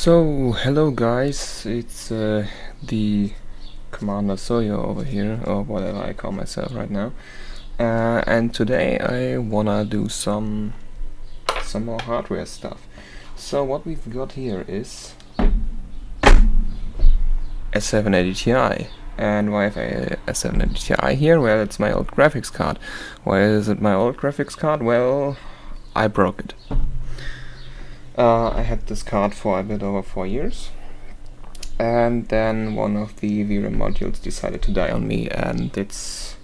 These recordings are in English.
So, hello guys, it's the Commander Soyo over here, or whatever I call myself right now. And today I wanna do some more hardware stuff. So what we've got here is a 780 Ti. And why have I a 780 Ti here? Well, it's my old graphics card. Why is it my old graphics card? Well, I broke it. I had this card for a bit over 4 years, and then one of the VRAM modules decided to die on me, and it's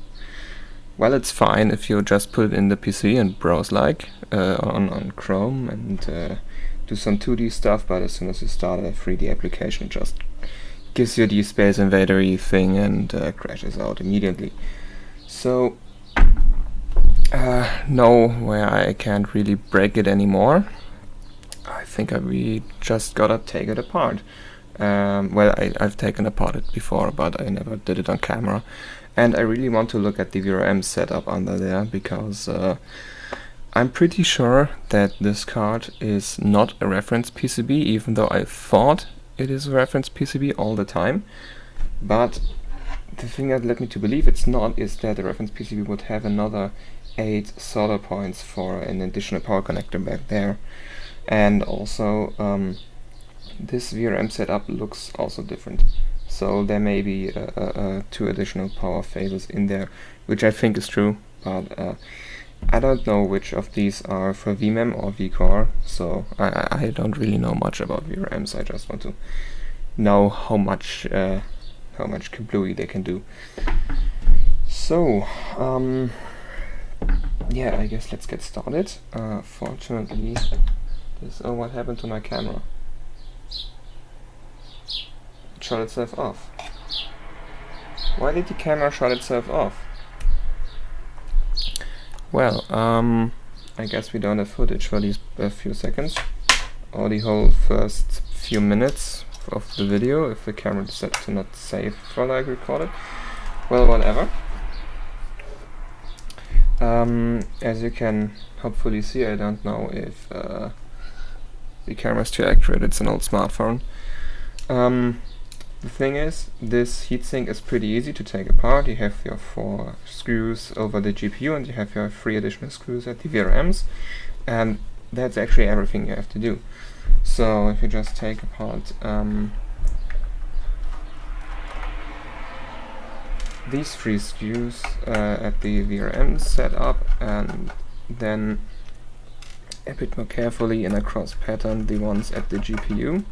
fine if you just put it in the PC and browse on Chrome and do some 2D stuff, but as soon as you start a 3D application, it just gives you the Space Invader-y thing and crashes out immediately. So no way, I can't really break it anymore. I think we just gotta take it apart. Well, I've taken apart it before, but I never did it on camera. And I really want to look at the VRM setup under there, because I'm pretty sure that this card is not a reference PCB, even though I thought it is a reference PCB all the time. But the thing that led me to believe it's not is that the reference PCB would have another 8 solder points for an additional power connector back there. And also this VRM setup looks also different, so there may be 2 additional power phases in there, which I think is true, but I don't know which of these are for VMEM or vCore, so I don't really know much about VRMs. I just want to know how much kablooey they can do. So yeah, I guess let's get started. Fortunately, oh, what happened to my camera? It shut itself off. Why did the camera shut itself off? Well, I guess we don't have footage for these few seconds, or the whole first few minutes of the video, if the camera decided to not save while I recorded. Well, whatever. As you can hopefully see, I don't know if the camera is too accurate. It's an old smartphone. The thing is, this heatsink is pretty easy to take apart. You have your 4 screws over the GPU, and you have your 3 additional screws at the VRMs, and that's actually everything you have to do. So if you just take apart these 3 screws at the VRM setup, and then a bit more carefully in a cross pattern the ones at the GPU,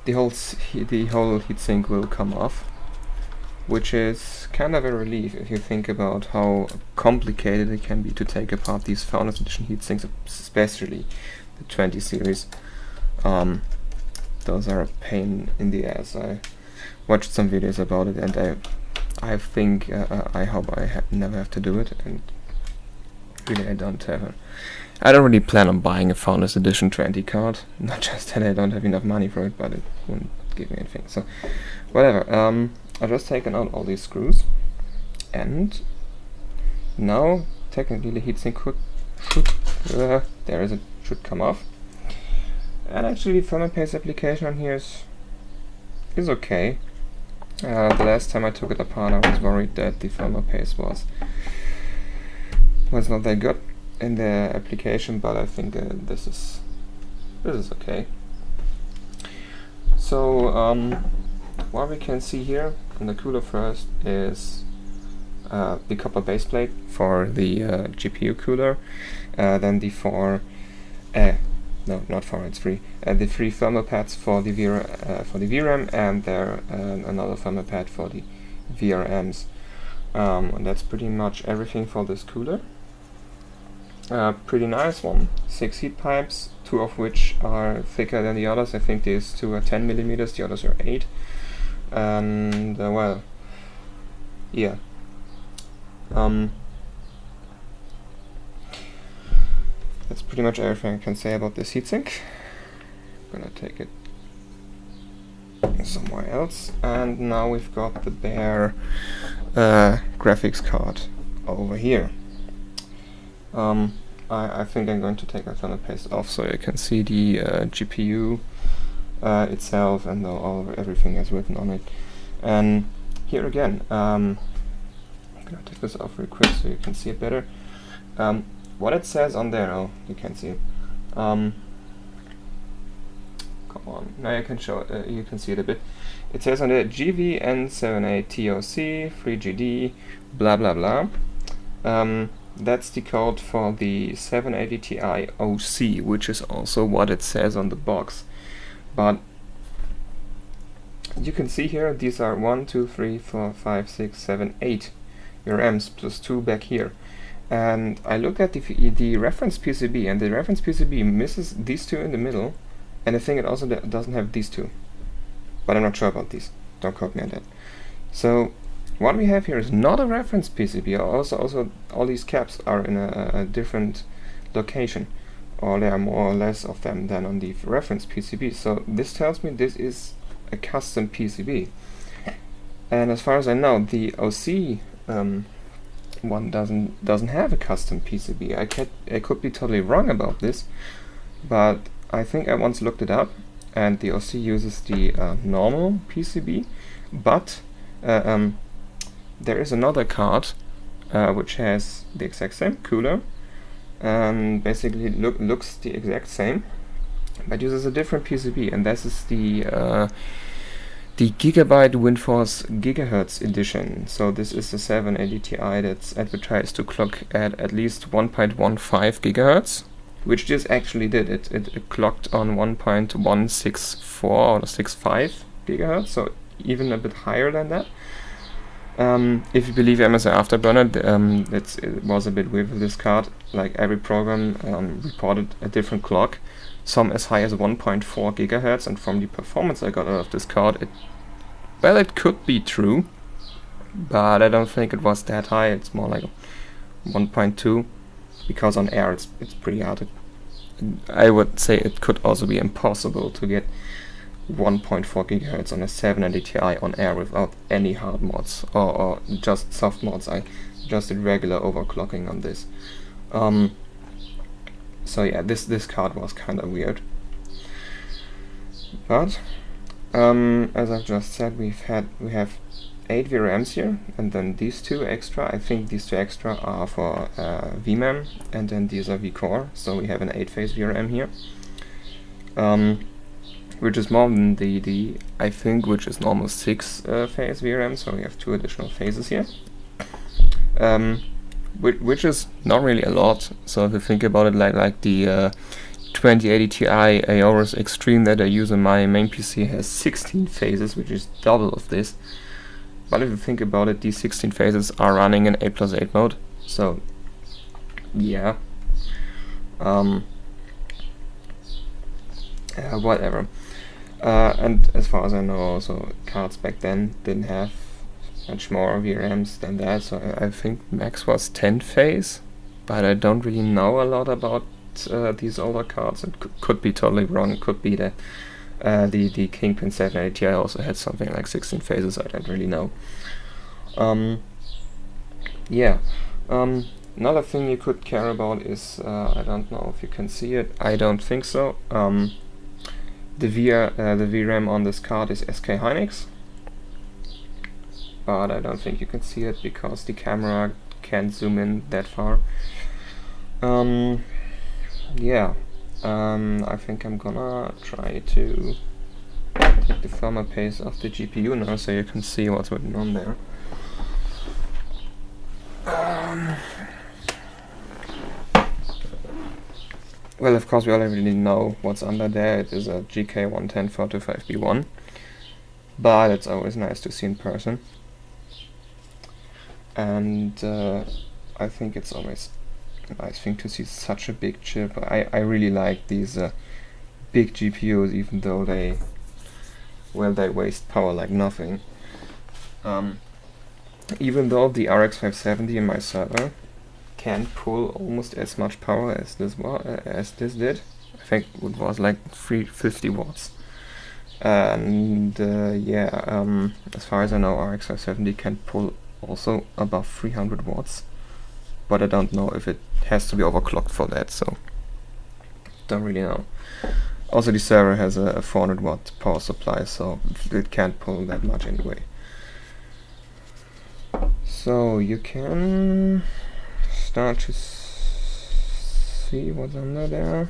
the whole heatsink will come off, which is kind of a relief if you think about how complicated it can be to take apart these Founders Edition heatsinks, especially the 20 series. Those are a pain in the ass. I watched some videos about it, and I think I hope I never have to do it, and really I don't really plan on buying a Founders Edition 20 card. Not just that I don't have enough money for it, but it wouldn't give me anything. So whatever. I've just taken out all these screws, and now technically the heatsink should come off. And actually the thermal paste application on here is okay. The last time I took it apart, I was worried that the thermal paste was not that good in the application, but I think this is okay. So what we can see here on the cooler first is the copper base plate for the GPU cooler, then the 4 no, not 4, it's 3. The 3 thermal pads for the VRAM, and there another thermal pad for the VRMs. And that's pretty much everything for this cooler. Pretty nice one. 6 heat pipes, 2 of which are thicker than the others. I think these 2 are 10 millimeters, the others are 8. And well, yeah. That's pretty much everything I can say about this heatsink. I'm gonna take it somewhere else, and now we've got the bare graphics card over here. I think I'm going to take my thermal paste off so you can see the GPU itself and everything is written on it. And here again, I'm gonna take this off real quick so you can see it better. What it says on there, oh, you can't see it. Come on, now you can show it, you can see it a bit. It says on there GVN78TOC 3GD blah blah blah. That's the code for the 780 Ti OC, which is also what it says on the box. But you can see here these are 1, 2, 3, 4, 5, 6, 7, 8 VRMs plus 2 back here. And I looked at the reference PCB, and the reference PCB misses these two in the middle, and I think it also doesn't have these two. But I'm not sure about these. Don't quote me on that. So what we have here is not a reference PCB. Also all these caps are in a different location, or there are more or less of them than on the reference PCB. So this tells me this is a custom PCB. And as far as I know, the OC one doesn't have a custom PCB. I could be totally wrong about this, but I think I once looked it up, and the OC uses the normal PCB, but there is another card which has the exact same cooler, basically looks the exact same, but uses a different PCB, and this is the Gigabyte Windforce Gigahertz edition. So this is the 780 Ti that's advertised to clock at least 1.15 gigahertz, which this actually did. It clocked on 1.164 or 65 gigahertz, so even a bit higher than that. If you believe MSI Afterburner, it was a bit weird with this card. Like every program reported a different clock, some as high as 1.4 gigahertz, and from the performance I got out of this card, it could be true, but I don't think it was that high. It's more like 1.2, because on air it's pretty hard. I would say it could also be impossible to get 1.4 gigahertz on a 780 Ti on air without any hard mods or just soft mods. I just did regular overclocking on this. So yeah, this card was kind of weird. But as I've just said, we have 8 VRMs here, and then these 2 extra. I think these 2 extra are for VMEM, and then these are vCore. So we have an 8-phase VRM here, which is more than the I think which is normal 6-phase VRM. So we have 2 additional phases here, which is not really a lot. So if you think about it, like the 2080 Ti Aorus Extreme that I use on my main PC has 16 phases, which is double of this. But if you think about it, these 16 phases are running in 8+8 mode. So yeah, whatever. And as far as I know, also cards back then didn't have much more VRMs than that, so I think max was 10 phase, but I don't really know a lot about these older cards. It could be totally wrong. It could be that the Kingpin 780 Ti also had something like 16 phases. I don't really know. Yeah. Another thing you could care about is I don't know if you can see it. I don't think so. The VRAM on this card is SK Hynix, but I don't think you can see it because the camera can't zoom in that far. Yeah, I think I'm gonna try to take the thermal paste off the GPU now so you can see what's written on there. Well, of course we already know what's under there. It is a GK110-425B1, but it's always nice to see in person. And I think it's always a nice thing to see such a big chip. I really like these big GPUs, even though they waste power like nothing. Even though the RX 570 in my server can pull almost as much power as this did. I think it was like 350 watts. And yeah, as far as I know, RX 570 can pull also above 300 watts. but I don't know if it has to be overclocked for that, so don't really know. Also, the server has a 400 watt power supply, so it can't pull that much anyway. So you can start to see what's under there.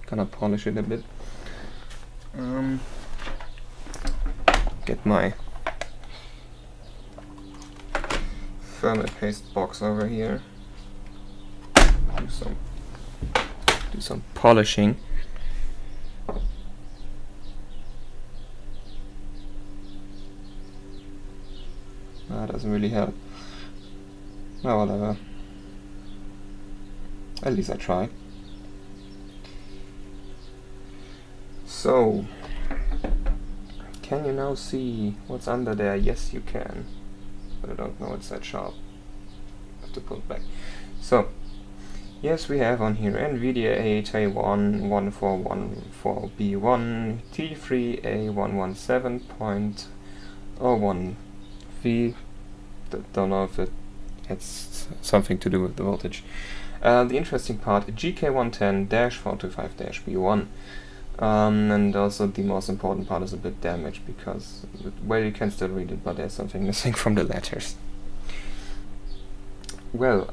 Gonna polish it a bit. Get my thermal paste box over here. Do some polishing. That doesn't really help. Oh, whatever. At least I tried. So, can you now see what's under there? Yes, you can. But I don't know it's that sharp. I have to pull it back. So, yes, we have on here NVIDIA A1414B1 T3A117.01V. Don't know if it has something to do with the voltage. The interesting part, GK110-425-B1. And also the most important part is a bit damaged because, well, you can still read it, but there's something missing from the letters. Well,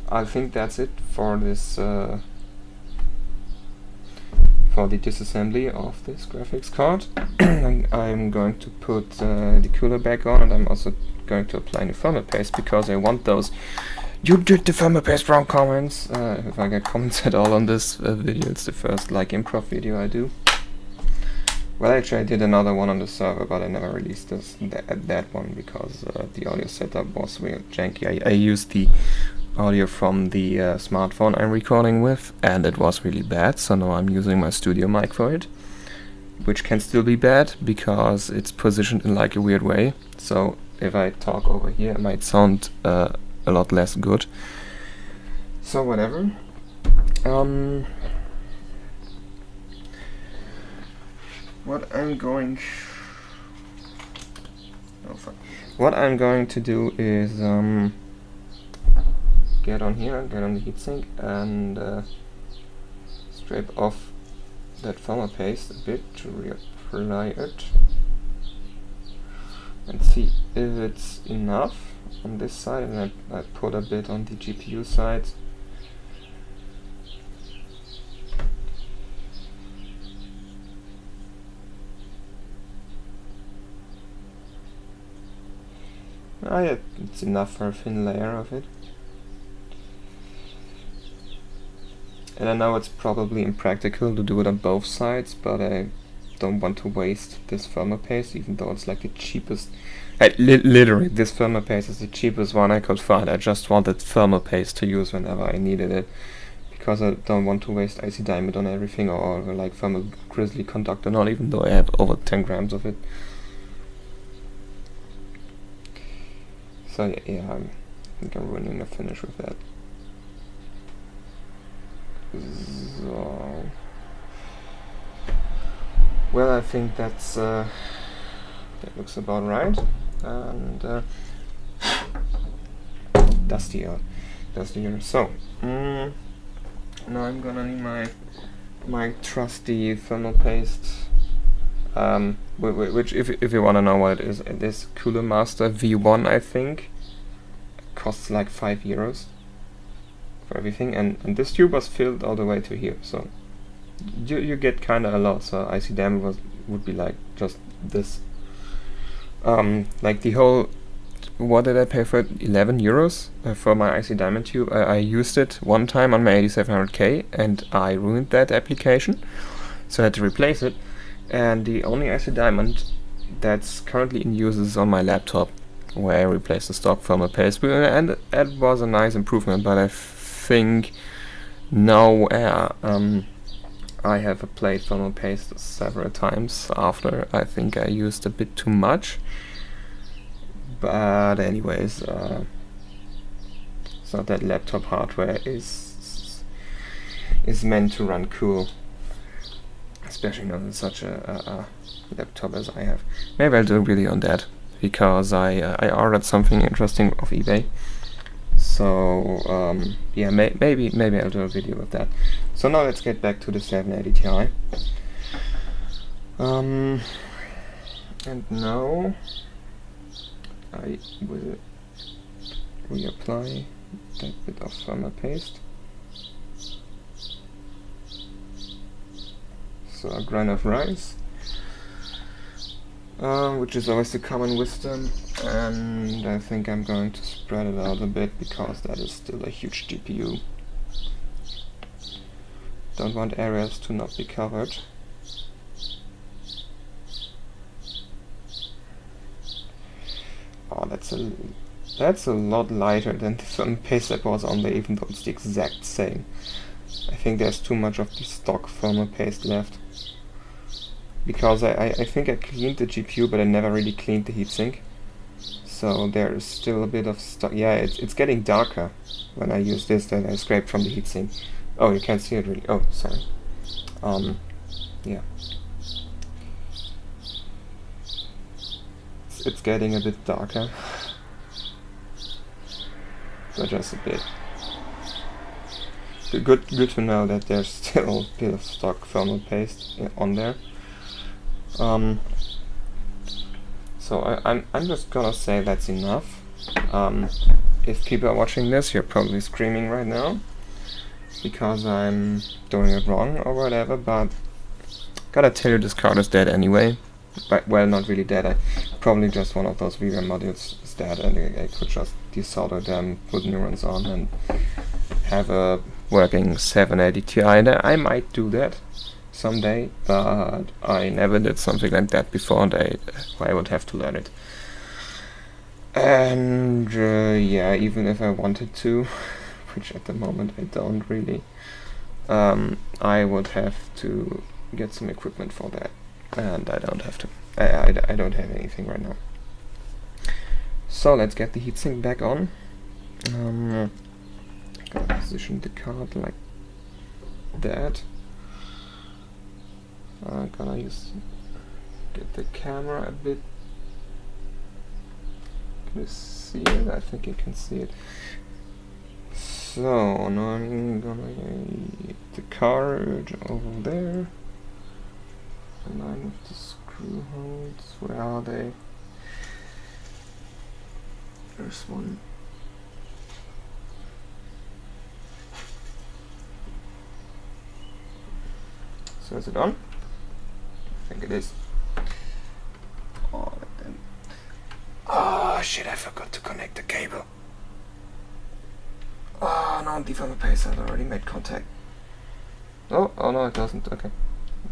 I think that's it for this for the disassembly of this graphics card. I'm going to put the cooler back on, and I'm also going to apply new thermal paste because I want those "you did the thermal paste wrong" comments. If I get comments at all on this video, it's the first like improv video I do. Well, actually I did another one on the server, but I never released that one because the audio setup was real janky. I used the audio from the smartphone I'm recording with, and it was really bad, so now I'm using my studio mic for it, which can still be bad because it's positioned in like a weird way, so if I talk over here it might sound a lot less good. So whatever. What I'm going to do is get on here, get on the heatsink, and scrape off that thermal paste a bit to reapply it, and see if it's enough on this side, and I put a bit on the GPU side. Yeah, it's enough for a thin layer of it. And I know it's probably impractical to do it on both sides, but I don't want to waste this thermal paste, even though it's like the cheapest. Literally, this thermal paste is the cheapest one I could find. I just wanted thermal paste to use whenever I needed it, because I don't want to waste IC diamond on everything, or like thermal grizzly conductor, not even though I have over 10 grams of it. So yeah, I think I'm ruining the finish with that. So, well, I think that's that looks about right, and dustier. So now I'm gonna need my trusty thermal paste, which if you wanna know what it is, this Cooler Master V1, I think, costs like €5 for everything, and this tube was filled all the way to here, so you get kinda a lot. So IC diamond would be like just this, like the whole, what did I pay for it? €11 for my IC diamond tube. I used it one time on my 8700K and I ruined that application, so I had to replace it, and the only IC diamond that's currently in use is on my laptop, where I replaced the stock thermal paste, and that was a nice improvement. But I think now I have applied thermal paste several times after I think I used a bit too much. But anyways, so that laptop hardware is meant to run cool, especially not in such a laptop as I have. Maybe I'll do a video on that because I ordered something interesting off eBay. So yeah, maybe I'll do a video with that. So now let's get back to the 780 Ti. And now I will reapply that bit of thermal paste. So a grain of rice, which is always the common wisdom, and I think I'm going to spread it out a bit because that is still a huge GPU. Don't want areas to not be covered. Oh, that's a lot lighter than the thermal paste that was on there, even though it's the exact same. I think there's too much of the stock thermal paste left. Because I think I cleaned the GPU, but I never really cleaned the heatsink. So there is still a bit of stock. Yeah, it's getting darker when I use this that I scraped from the heatsink. Oh, you can't see it really. Oh, sorry. Yeah. It's getting a bit darker, but just a bit. Good to know that there's still a bit of stock thermal paste on there. So I'm just gonna say that's enough. If people are watching this, you're probably screaming right now because I'm doing it wrong or whatever, but gotta tell you, this card is dead anyway. But, well, not really dead. I probably just one of those VRAM modules is dead, and I could just desolder them, put new ones on, and have a working 780 Ti. And I might do that someday, but I never did something like that before, and I would have to learn it. And yeah, even if I wanted to, which at the moment I don't really, I would have to get some equipment for that. And I don't have to. I don't have anything right now. So let's get the heatsink back on. Gonna position the card like that. I'm gonna get the camera a bit. Can you see it? I think you can see it. So now I'm gonna get the card over there. Align with the screw holes. Where are they? There's one. So is it on? I think it is. Oh, then. Oh shit! I forgot to connect the cable. Oh no, the thermal paste had already made contact. Oh no, it doesn't. Okay.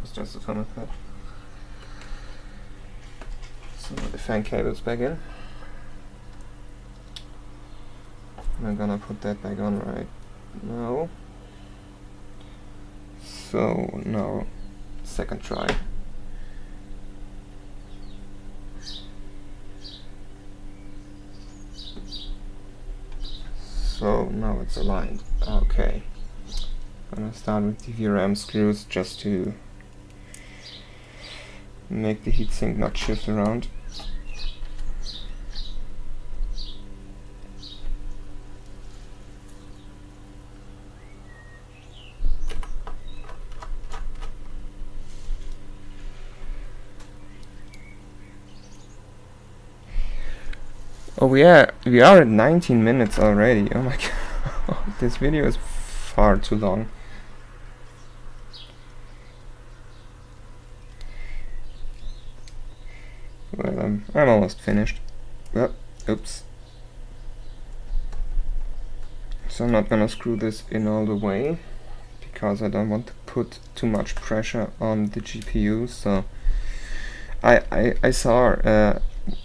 It's just a thermal pad. So the fan cable's back in. I'm gonna put that back on right now. So now, second try. So now it's aligned. Okay. Gonna start with the VRAM screws just to make the heatsink not shift around. Oh yeah, we are at 19 minutes already. Oh my god, this video is far too long. Well, I'm almost finished. Well, oops. So I'm not gonna screw this in all the way because I don't want to put too much pressure on the GPU. So I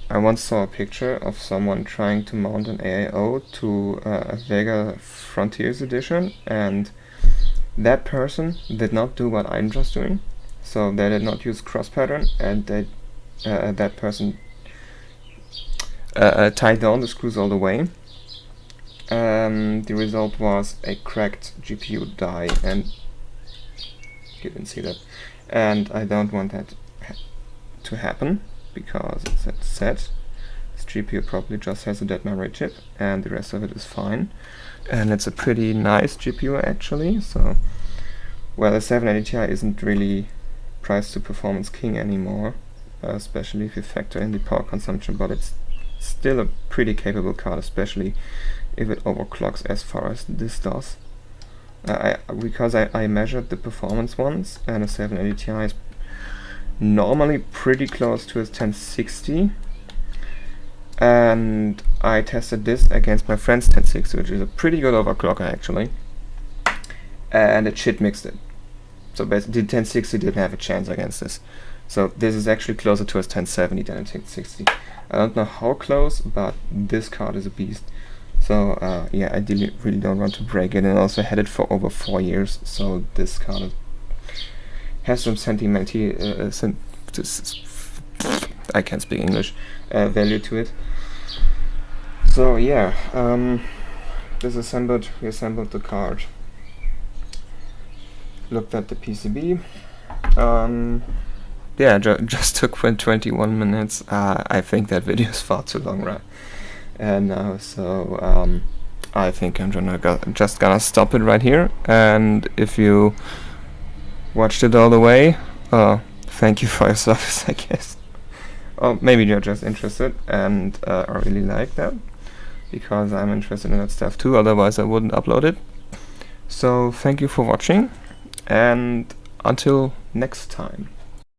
once saw a picture of someone trying to mount an AIO to a Vega Frontiers edition, and that person did not do what I'm just doing. So they did not use cross pattern, and that person tied down the screws all the way. The result was a cracked GPU die, and you can see that. And I don't want that to happen because it's set. GPU probably just has a dead memory chip and the rest of it is fine. And it's a pretty nice GPU actually, so well, the 780 Ti isn't really price to performance king anymore, especially if you factor in the power consumption, but it's still a pretty capable card, especially if it overclocks as far as this does. Because I measured the performance once, and a 780 Ti is normally pretty close to a 1060, and I tested this against my friend's 1060, which is a pretty good overclocker actually, and it shit mixed it. So basically the 1060 didn't have a chance against this. So this is actually closer to a 1070 than a 1060. I don't know how close, but this card is a beast. So yeah, I really don't want to break it, and also had it for over 4 years, so this card has some sentimental, I can't speak English, value to it. So yeah, we assembled the card, looked at the PCB. Yeah, just took 21 minutes. I think that video is far too long, right? And now, so I think I'm just gonna stop it right here. And if you watched it all the way, thank you for your service, I guess. Or maybe you're just interested, and I really like that, because I'm interested in that stuff too, otherwise I wouldn't upload it. So thank you for watching, and until next time.